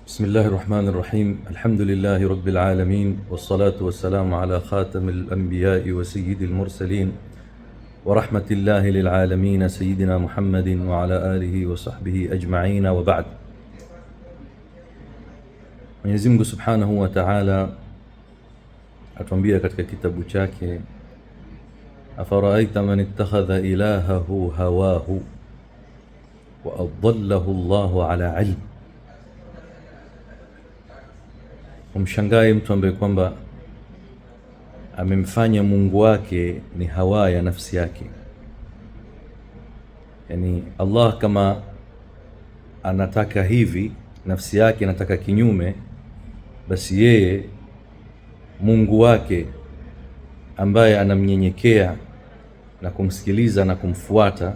بسم الله الرحمن الرحيم. الحمد لله رب العالمين، والصلاة والسلام على خاتم الأنبياء وسيد المرسلين ورحمة الله للعالمين سيدنا محمد وعلى آله وصحبه أجمعين، وبعد. Mwenyezi Mungu Subhanahu wa Ta'ala atuambia katika kitabu chake, afaraaita man ittakhadha ilahahu hawahu wa adallahu Allahu ala ilm. Umshangae mtu ambaye kwamba amemfanya Mungu wake ni hawa ya nafsi yake. Yani Allah kama anataka hivi, nafsi yake anataka kinyume, basi yeye Mungu wake ambaye anamnyenyekea na kumsikiliza na kumfuata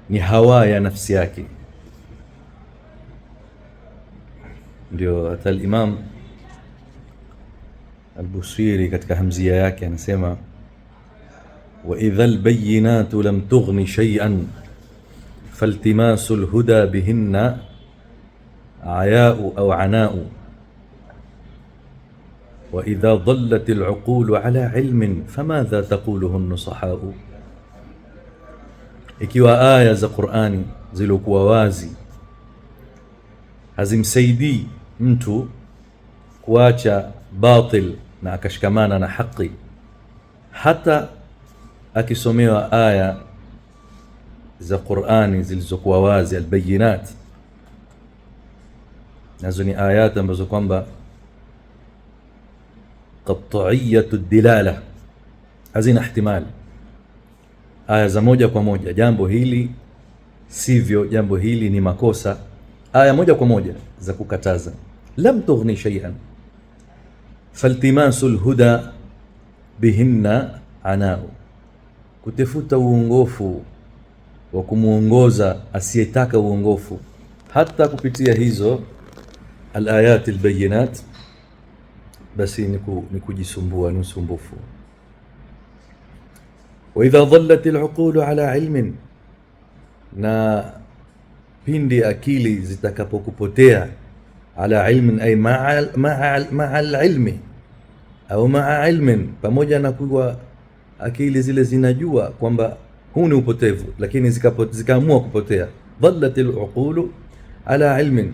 ni hawa ya nafsi yake. Ndio hata al-Imam al-Busiri katika hamzia yake anasema, wa idha al-bayyinatu lam tughni shay'an faltimasu al-huda bihinna aya'u aw ana'u wa idha dhallat al-uqulu ala ilmin famadha taquluhu an-nusaha'u. Ikiwa aya za Qur'ani zilokuwa wazi hazimsaidii mtu kuacha batil na akashikamana na haki, hata akisomewa aya za Qur'ani zilizokuwa wazi, albayinat, nazo ni ayat ambazo kwamba qat'iyatu dilala, hazina ihtimali, aya za moja kwa moja, jambo hili sivyo, jambo hili ni makosa, aya moja kwa moja za kukataza. Lam tughni shay'an faltimasul huda bihinna anao, kutafuta uongofu wa kumuongoza asiyetaka uongofu hata kupitia hizo alayat albayinat, basi ni kujisumbua, ni usumbufu. Wa idha dhallat aluqulu ala ilmin, na pindi akili zitakapokupotea, ala ilmin ay ma'a al-ilmi au ma'a ilmin, pamoja na kuwa akili zile zinajua kwamba huu ni upotevu, lakini zikaamua kupotea. Dhallat al-uqulu ala ilmin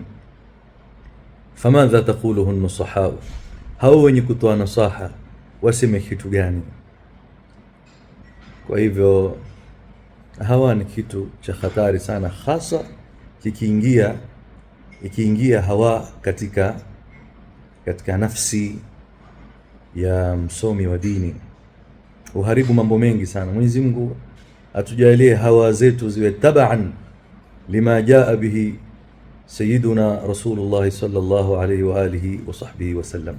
famadha taquluhu an-nusaha, hao wenye kutoa nasaha waseme kitu gani? Kwa hivyo hawa ni kitu cha hatari sana, hasa ikiingia hawa katika nafsi ya msomi wa dini, uharibu mambo mengi sana. Mwenyezi Mungu atujalie hawa zetu ziwe tabaan lima jaa bihi sayyiduna Rasulullah sallallahu alayhi wa alihi wa sahbihi wa sallam.